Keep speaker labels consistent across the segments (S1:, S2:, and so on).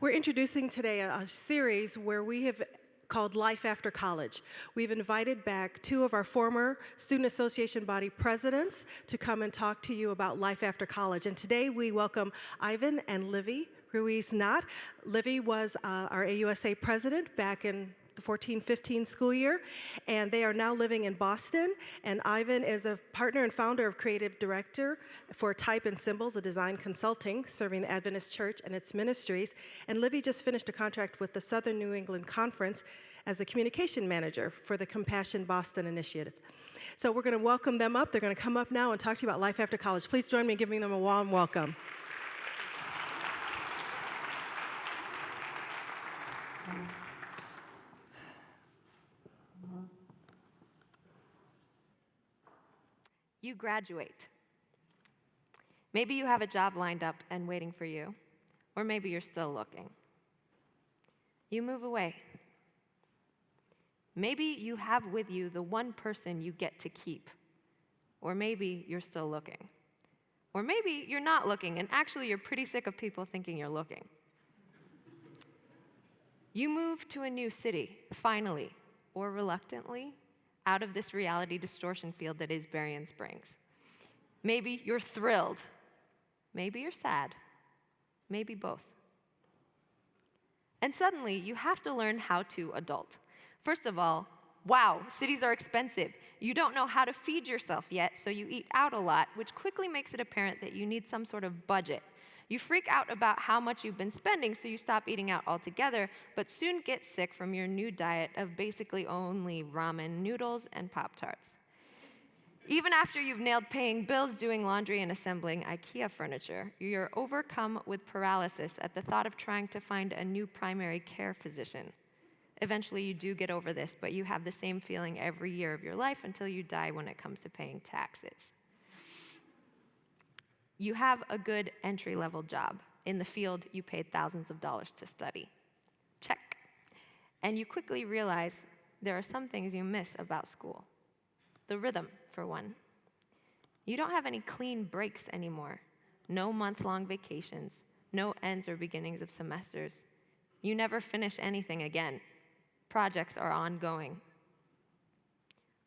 S1: We're introducing today a series where we have called Life After College. We've invited back two of our former Student Association body presidents to come and talk to you about life after college. And today we welcome Ivan and Livy Ruiz-Knott. Livy was our AUSA president back in the 14-15 school year, and they are now living in Boston. And Ivan is a partner and founder of creative director for Type and Symbols, a design consulting serving the Adventist Church and its ministries. And Livy just finished a contract with the Southern New England Conference as a communication manager for the Compassion Boston Initiative. So we're going to welcome them up. They're going to come up now and talk to you about life after college. Please join me in giving them a warm welcome.
S2: You graduate. Maybe you have a job lined up and waiting for you, or maybe you're still looking. You move away. Maybe you have with you the one person you get to keep, or maybe you're still looking. Or maybe you're not looking, and actually you're pretty sick of people thinking you're looking. You move to a new city, finally, or reluctantly, out of this reality distortion field that is Berrien Springs. Maybe you're thrilled. Maybe you're sad. Maybe both. And suddenly, you have to learn how to adult. First of all, wow, cities are expensive. You don't know how to feed yourself yet, so you eat out a lot, which quickly makes it apparent that you need some sort of budget. You freak out about how much you've been spending, so you stop eating out altogether, but soon get sick from your new diet of basically only ramen noodles and Pop-Tarts. Even after you've nailed paying bills, doing laundry, and assembling IKEA furniture, you're overcome with paralysis at the thought of trying to find a new primary care physician. Eventually, you do get over this, but you have the same feeling every year of your life until you die when it comes to paying taxes. You have a good entry-level job in the field you paid thousands of dollars to study. Check. And you quickly realize there are some things you miss about school. The rhythm, for one. You don't have any clean breaks anymore. No month-long vacations. No ends or beginnings of semesters. You never finish anything again. Projects are ongoing.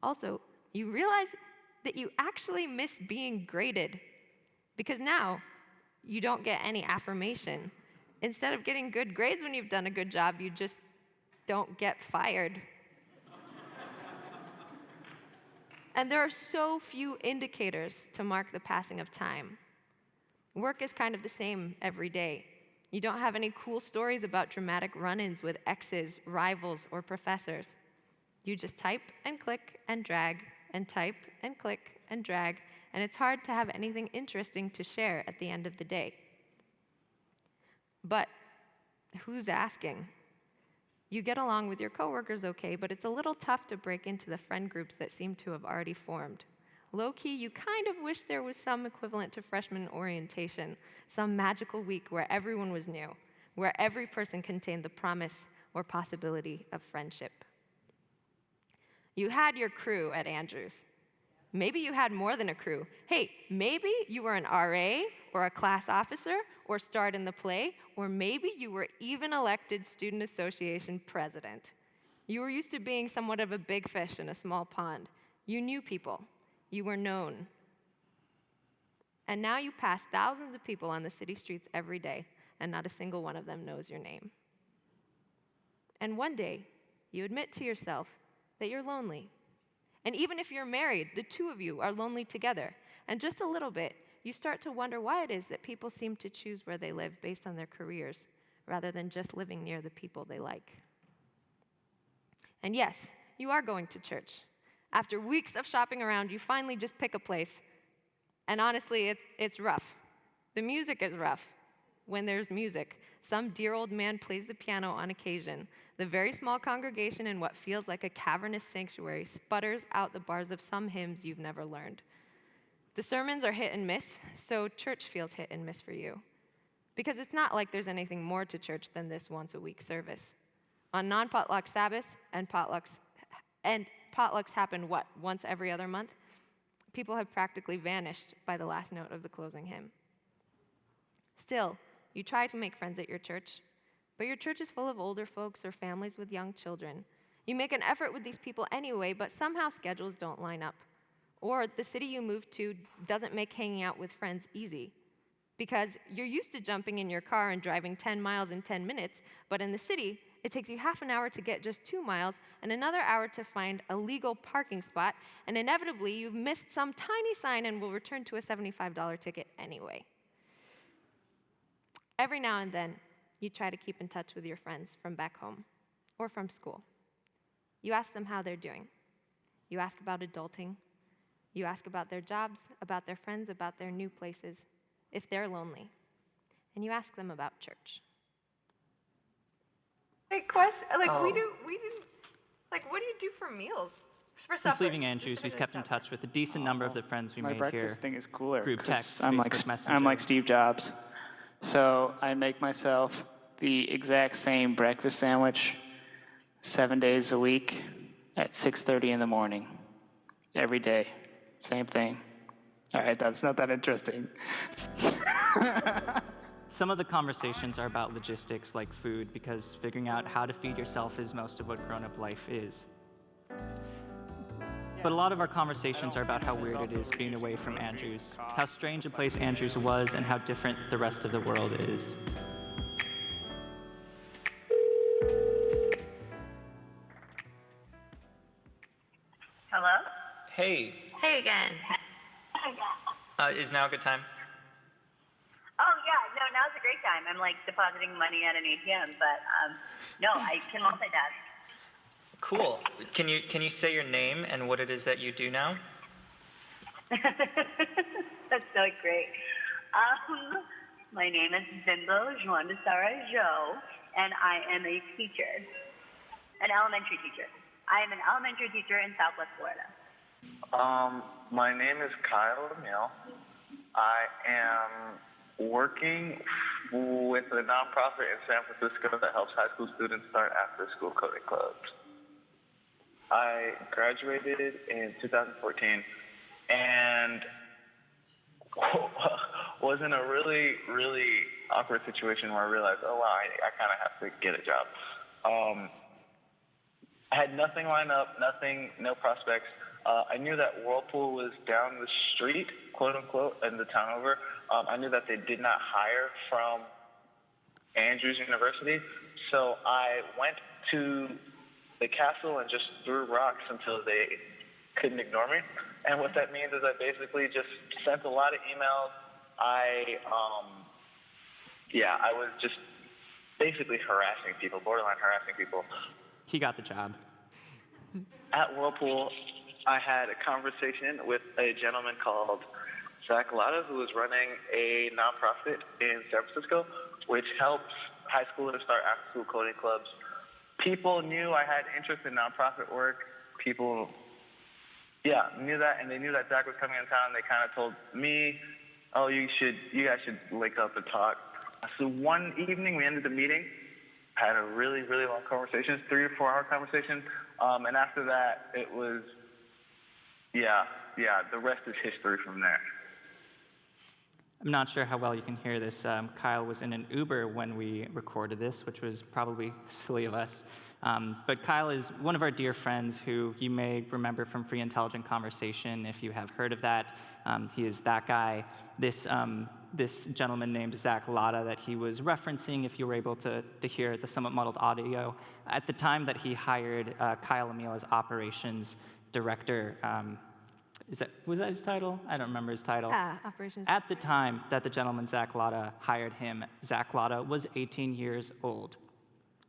S2: Also, you realize that you actually miss being graded. Because now, you don't get any affirmation. Instead of getting good grades when you've done a good job, you just don't get fired. And there are so few indicators to mark the passing of time. Work is kind of the same every day. You don't have any cool stories about dramatic run-ins with exes, rivals, or professors. You just type and click and drag and type and click and drag, and it's hard to have anything interesting to share at the end of the day. But who's asking? You get along with your coworkers okay, but it's a little tough to break into the friend groups that seem to have already formed. Low-key, you kind of wish there was some equivalent to freshman orientation, some magical week where everyone was new, where every person contained the promise or possibility of friendship. You had your crew at Andrews. Maybe you had more than a crew. Hey, maybe you were an RA or a class officer or starred in the play, or maybe you were even elected Student Association president. You were used to being somewhat of a big fish in a small pond. You knew people. You were known. And now you pass thousands of people on the city streets every day, and not a single one of them knows your name. And one day, you admit to yourself that you're lonely. And even if you're married, the two of you are lonely together. And just a little bit, you start to wonder why it is that people seem to choose where they live based on their careers, rather than just living near the people they like. And yes, you are going to church. After weeks of shopping around, you finally just pick a place. And honestly, it's rough. The music is rough. When there's music, some dear old man plays the piano on occasion. The very small congregation in what feels like a cavernous sanctuary sputters out the bars of some hymns you've never learned. The sermons are hit and miss, so church feels hit and miss for you. Because it's not like there's anything more to church than this once-a-week service. On non-potluck Sabbaths and potlucks happen, once every other month? People have practically vanished by the last note of the closing hymn. Still, you try to make friends at your church. But your church is full of older folks or families with young children. You make an effort with these people anyway, but somehow schedules don't line up. Or the city you moved to doesn't make hanging out with friends easy. Because you're used to jumping in your car and driving 10 miles in 10 minutes, but in the city, it takes you half an hour to get just 2 miles and another hour to find a legal parking spot, and inevitably you've missed some tiny sign and will return to a $75 ticket anyway. Every now and then, you try to keep in touch with your friends from back home or from school. You ask them how they're doing. You ask about adulting. You ask about their jobs, about their friends, about their new places, if they're lonely. And you ask them about church.
S3: Great question. Like, we didn't, like, what do you do for meals? For supper?
S4: Since leaving Andrews, we've kept in touch with a decent number of the friends we
S5: My
S4: made here.
S5: breakfast thing is cooler.
S4: Group
S5: 'cause
S4: text,
S5: I'm
S4: Facebook
S5: like
S4: Messenger.
S5: Steve Jobs. So I make myself the exact same breakfast sandwich 7 days a week at 6:30 in the morning. Every day. Same thing. All right, that's not that interesting.
S4: Some of the conversations are about logistics like food, because figuring out how to feed yourself is most of what grown-up life is. But a lot of our conversations are about how weird it is being away from Andrews, how strange a place Andrews was, and how different the rest of the world is.
S6: Hello?
S7: Hey,
S2: Hey again.
S7: is now a good time?
S6: Oh, yeah, no, now's a great time. I'm like depositing money at an ATM, but no, I can multitask.
S7: Cool. Can you say your name and what it is that you do now?
S6: That's so great. My name is Bimbo Joan de Sarajeau, and I am a teacher, an elementary teacher. I am an elementary teacher in Southwest Florida.
S8: My name is Kyle Emil. I am working with a nonprofit in San Francisco that helps high school students start after-school coding clubs. I graduated in 2014 and was in a really, really awkward situation where I realized, oh, wow, I kind of have to get a job. I had nothing lined up, no prospects. I knew that Whirlpool was down the street, quote unquote, in the town over. I knew that they did not hire from Andrews University. So I went to the castle and just threw rocks until they couldn't ignore me. And what that means is I basically just sent a lot of emails. I was just basically harassing people, borderline harassing people.
S4: He got the job.
S8: At Whirlpool, I had a conversation with a gentleman called Zach Latta, who was running a nonprofit in San Francisco, which helps high schoolers start after-school coding clubs. People knew I had interest in nonprofit work. People, knew that, and they knew that Zach was coming in town. They kind of told me, oh, you guys should link up and talk. So one evening, we ended the meeting, had a really, really long conversation, 3 or 4 hour conversation, and after that, it was, the rest is history from there.
S4: I'm not sure how well you can hear this. Kyle was in an Uber when we recorded this, which was probably silly of us. But Kyle is one of our dear friends who you may remember from Free Intelligent Conversation, if you have heard of that. He is that guy. This gentleman named Zach Latta that he was referencing, if you were able to hear the somewhat muddled audio. At the time that he hired Kyle Emil as operations director, was that his title? I don't remember his title.
S2: Operations.
S4: At the time that the gentleman Zach Latta hired him, Zach Latta was 18 years old.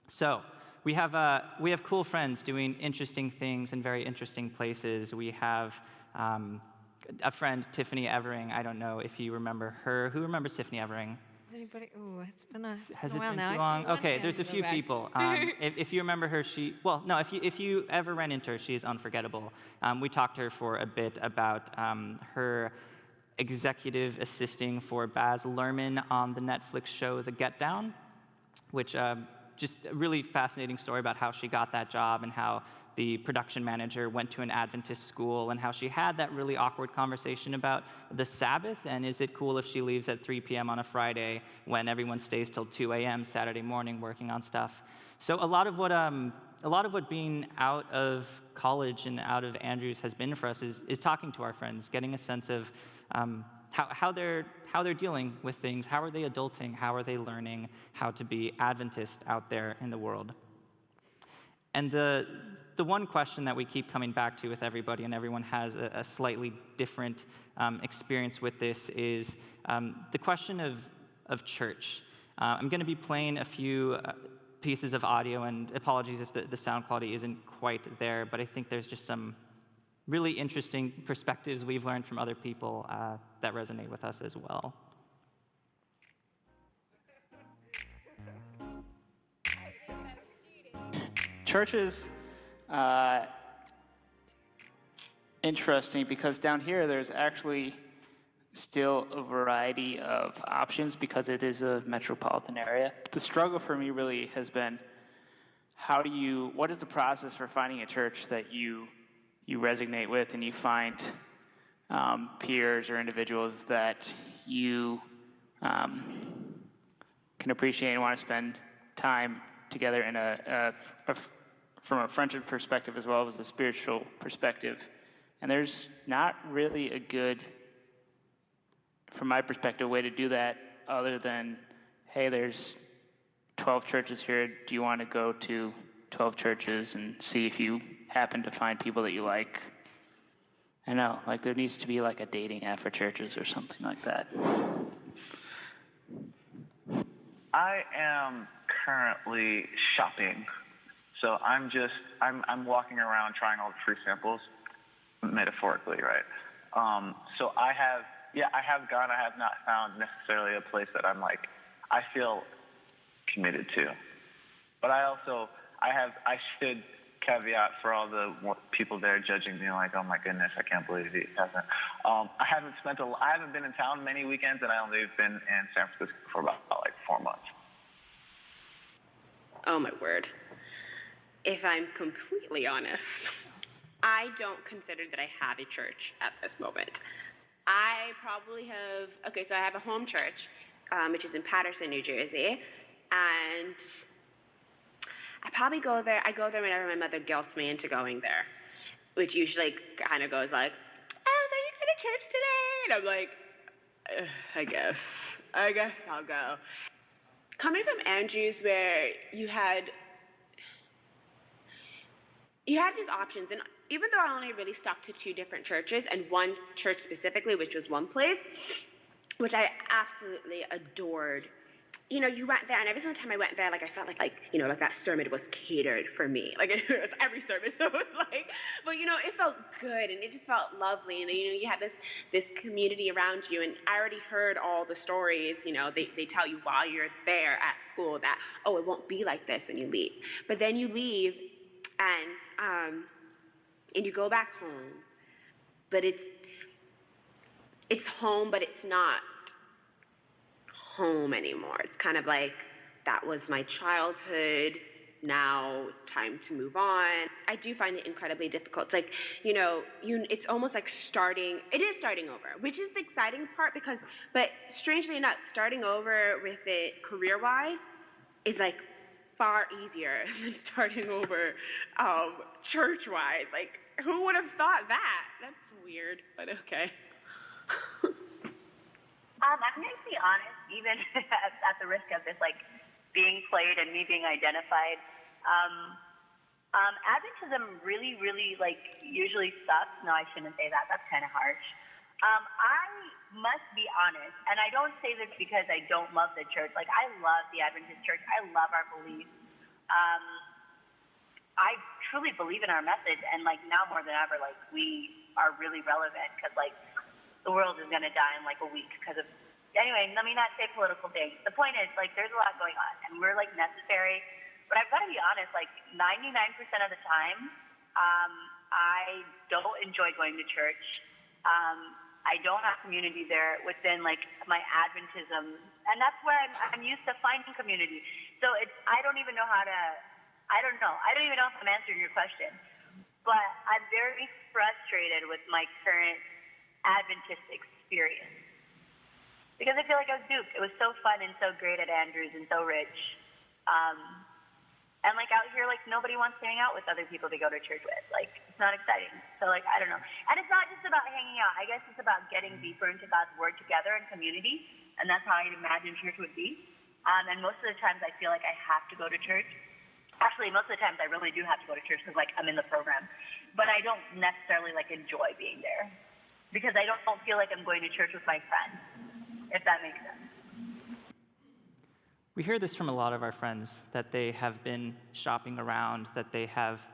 S4: So we have cool friends doing interesting things in very interesting places. We have a friend, Tiffany Evering. I don't know if you remember her. Who remembers Tiffany Evering?
S2: Anybody? Ooh, it's been a
S4: Has it
S2: while
S4: been
S2: now.
S4: too long?
S2: I see one
S4: Okay,
S2: hand
S4: there's a
S2: go
S4: few
S2: back.
S4: people. If you remember her, if you ever ran into her, she is unforgettable. We talked to her for a bit about her executive assisting for Baz Luhrmann on the Netflix show The Get Down, which just a really fascinating story about how she got that job and how the production manager went to an Adventist school and how she had that really awkward conversation about the Sabbath and is it cool if she leaves at 3 p.m. on a Friday when everyone stays till 2 a.m. Saturday morning working on stuff. So a lot of what being out of college and out of Andrews has been for us is talking to our friends, getting a sense of how they're dealing with things, how are they adulting, how are they learning how to be Adventist out there in the world. And the one question that we keep coming back to with everybody, and everyone has a slightly different experience with this, is the question of church. I'm going to be playing a few pieces of audio, and apologies if the sound quality isn't quite there, but I think there's just some really interesting perspectives we've learned from other people that resonate with us as well.
S5: Churches, interesting because down here there's actually still a variety of options because it is a metropolitan area. The struggle for me really has been what is the process for finding a church that you resonate with and you find peers or individuals that you can appreciate and want to spend time together in from a friendship perspective as well as a spiritual perspective. And there's not really a good, from my perspective, way to do that other than, hey, there's 12 churches here. Do you want to go to 12 churches and see if you happen to find people that you like? I know, like there needs to be like a dating app for churches or something like that.
S8: I am currently shopping. So I'm walking around trying all the free samples, metaphorically, right? So I have gone. I have not found necessarily a place that I feel committed to. But I should caveat for all the people there judging me like, oh my goodness, I can't believe he hasn't. I haven't been in town many weekends, and I only have been in San Francisco for about 4 months.
S9: Oh my word. If I'm completely honest, I don't consider that I have a church at this moment. I probably have, so I have a home church, which is in Paterson, New Jersey, and I probably go there. I go there whenever my mother guilts me into going there, which usually kind of goes like, "Oh, so you go to church today?" And I'm like, I guess I'll go. Coming from Andrews, where you had these options, and even though I only really stuck to 2 different churches, and one church specifically, which was one place, which I absolutely adored. You know, you went there, and every single time I went there, I felt like that sermon was catered for me. Like, it was every sermon, so it was but it felt good, and it just felt lovely, and you had this community around you, and I already heard all the stories, they tell you while you're there at school that, oh, it won't be like this when you leave. But then you leave, and you go back home, but it's home, but it's not home anymore. It's kind of like, that was my childhood, now it's time to move on. I do find it incredibly difficult. It's it's almost like it is starting over, which is the exciting part but strangely enough, starting over with it career-wise is far easier than starting over church-wise. Who would have thought that? That's weird, but okay.
S6: I'm going to be honest, even at the risk of this being played and me being identified. Adventism really, really usually sucks. No, I shouldn't say that. That's kind of harsh. I must be honest, and I don't say this because I don't love the church. I love the Adventist church. I love our beliefs. I truly believe in our message, and now more than ever, we are really relevant because the world is going to die in a week because of. Anyway, let me not say political things. The point is, there's a lot going on, and we're necessary. But I've got to be honest, 99% of the time, I don't enjoy going to church. I don't have community there within my Adventism, and that's where I'm used to finding community. So I don't even even know how to, I don't know. I don't even know if I'm answering your question. But I'm very frustrated with my current Adventist experience. Because I feel like I was duped. It was so fun and so great at Andrews and so rich. And like out here, like nobody wants to hang out with other people to go to church with. Like it's not exciting. So like, I don't know. And it's not just about hanging out. I guess it's about getting deeper into God's word together in community. And that's how I imagine church would be. And most of the times I feel like I have to go to church. Actually, most of the times I really do have to go to church because like I'm in the program. But I don't necessarily like enjoy being there. Because I don't feel like I'm going to church with my friends, if that makes sense.
S4: We hear this from a lot of our friends, that they have been shopping around, that they have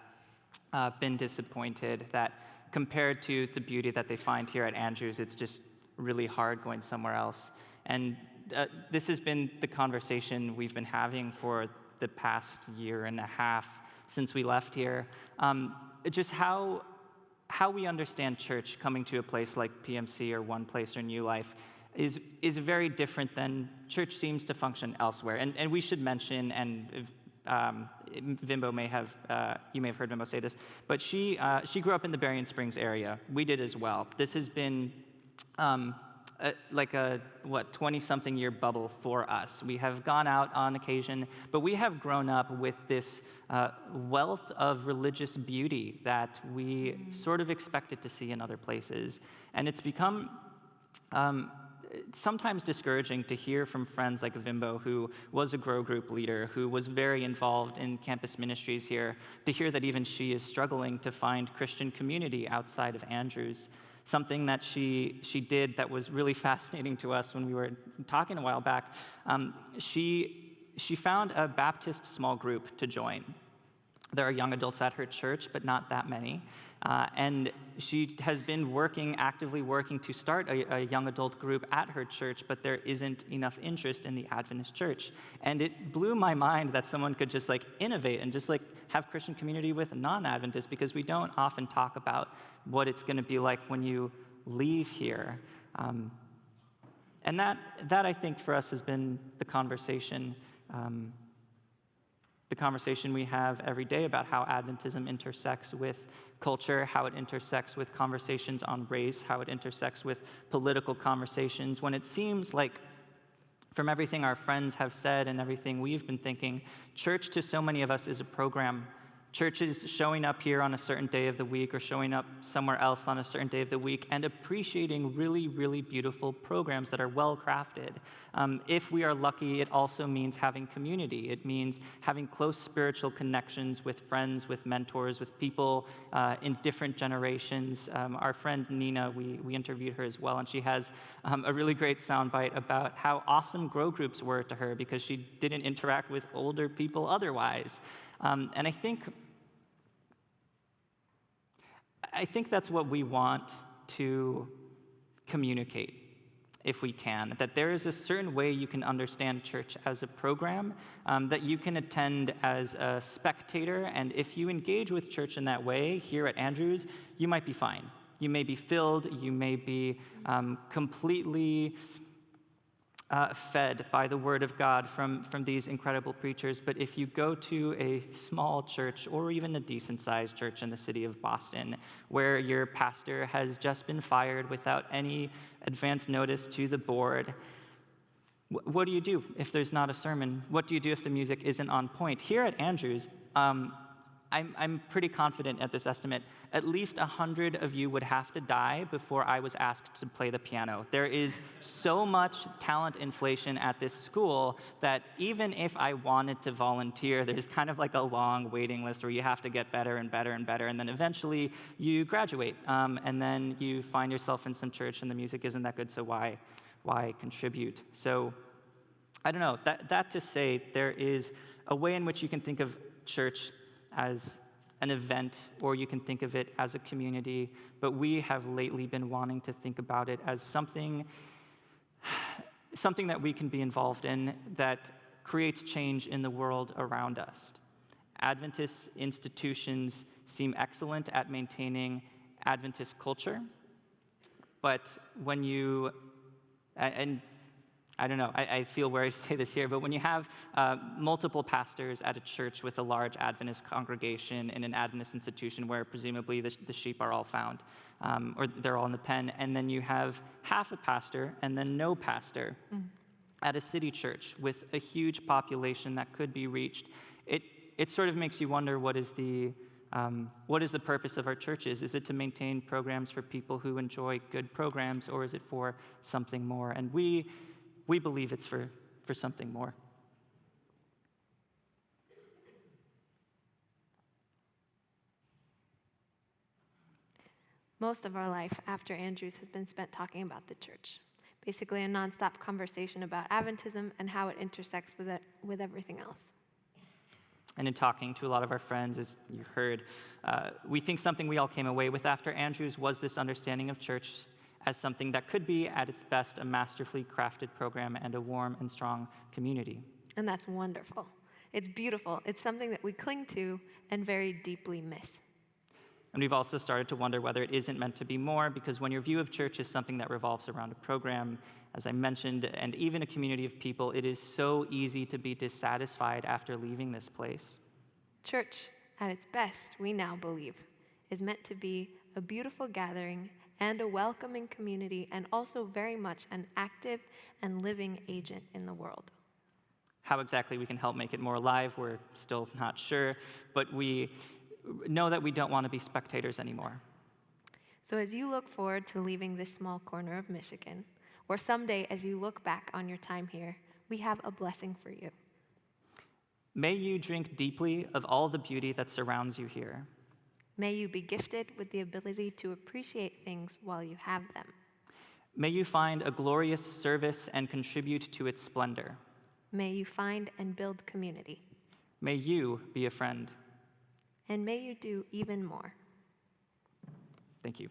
S4: been disappointed, that compared to the beauty that they find here at Andrews, it's just really hard going somewhere else. And this has been the conversation we've been having for the past year and a half since we left here. Just how we understand church coming to a place like PMC or One Place or New Life is very different than church seems to function elsewhere. And we should mention, and Vimbo may have, you may have heard Vimbo say this, but she grew up in the Berrien Springs area. We did as well. This has been like a 20-something year bubble for us. We have gone out on occasion, but we have grown up with this wealth of religious beauty that we sort of expected to see in other places. And it's become sometimes discouraging to hear from friends like Vimbo, who was a Grow Group leader, who was very involved in campus ministries here, to hear that even she is struggling to find Christian community outside of Andrews. Something that she did that was really fascinating to us when we were talking a while back. She found a Baptist small group to join. There are young adults at her church, but not that many. And she has been actively working to start a young adult group at her church, but there isn't enough interest in the Adventist church. And it blew my mind that someone could just like innovate and just like have Christian community with non-Adventists, because we don't often talk about what it's going to be like when you leave here. And that I think for us has been the conversation we have every day about how Adventism intersects with culture, how it intersects with conversations on race, how it intersects with political conversations, when it seems like, from everything our friends have said and everything we've been thinking, church to so many of us is a program. Church is showing up here on a certain day of the week or showing up somewhere else on a certain day of the week and appreciating really, really beautiful programs that are well crafted. If we are lucky, it also means having community. It means having close spiritual connections with friends, with mentors, with people in different generations. Our friend Nina, we interviewed her as well, and she has a really great soundbite about how awesome Grow Groups were to her because she didn't interact with older people otherwise. And I think that's what we want to communicate, if we can, that there is a certain way you can understand church as a program, that you can attend as a spectator, and if you engage with church in that way here at Andrews, you might be fine. You may be filled, you may be completely fed by the word of God from these incredible preachers, but if you go to a small church or even a decent-sized church in the city of Boston where your pastor has just been fired without any advance notice to the board, what do you do if there's not a sermon? What do you do if the music isn't on point? Here at Andrews, I'm pretty confident at this estimate, at least 100 of you would have to die before I was asked to play the piano. There is so much talent inflation at this school that even if I wanted to volunteer, there's kind of like a long waiting list where you have to get better and better and better, and then eventually you graduate, and then you find yourself in some church and the music isn't that good, so why contribute? So I don't know, that to say, there is a way in which you can think of church as an event, or you can think of it as a community, but we have lately been wanting to think about it as something that we can be involved in that creates change in the world around us. Adventist institutions seem excellent at maintaining Adventist culture, but when you, and I don't know, I feel where I say this here, but when you have multiple pastors at a church with a large Adventist congregation in an Adventist institution where presumably the sheep are all found, or they're all in the pen, and then you have half a pastor and then no pastor at a city church with a huge population that could be reached, it sort of makes you wonder what is the purpose of our churches? Is it to maintain programs for people who enjoy good programs, or is it for something more? And we believe it's for something more.
S2: Most of our life after Andrews has been spent talking about the church. Basically a nonstop conversation about Adventism and how it intersects with everything else.
S4: And in talking to a lot of our friends, as you heard, we think something we all came away with after Andrews was this understanding of church as something that could be, at its best, a masterfully crafted program and a warm and strong community.
S2: And that's wonderful. It's beautiful. It's something that we cling to and very deeply miss.
S4: And we've also started to wonder whether it isn't meant to be more, because when your view of church is something that revolves around a program, as I mentioned, and even a community of people, it is so easy to be dissatisfied after leaving this place.
S2: Church, at its best, we now believe, is meant to be a beautiful gathering and a welcoming community, and also very much an active and living agent in the world.
S4: How exactly we can help make it more alive, we're still not sure, but we know that we don't want to be spectators anymore.
S2: So as you look forward to leaving this small corner of Michigan, or someday as you look back on your time here, we have a blessing for you.
S4: May you drink deeply of all the beauty that surrounds you here.
S2: May you be gifted with the ability to appreciate things while you have them.
S4: May you find a glorious service and contribute to its splendor.
S2: May you find and build community.
S4: May you be a friend.
S2: And may you do even more.
S4: Thank you.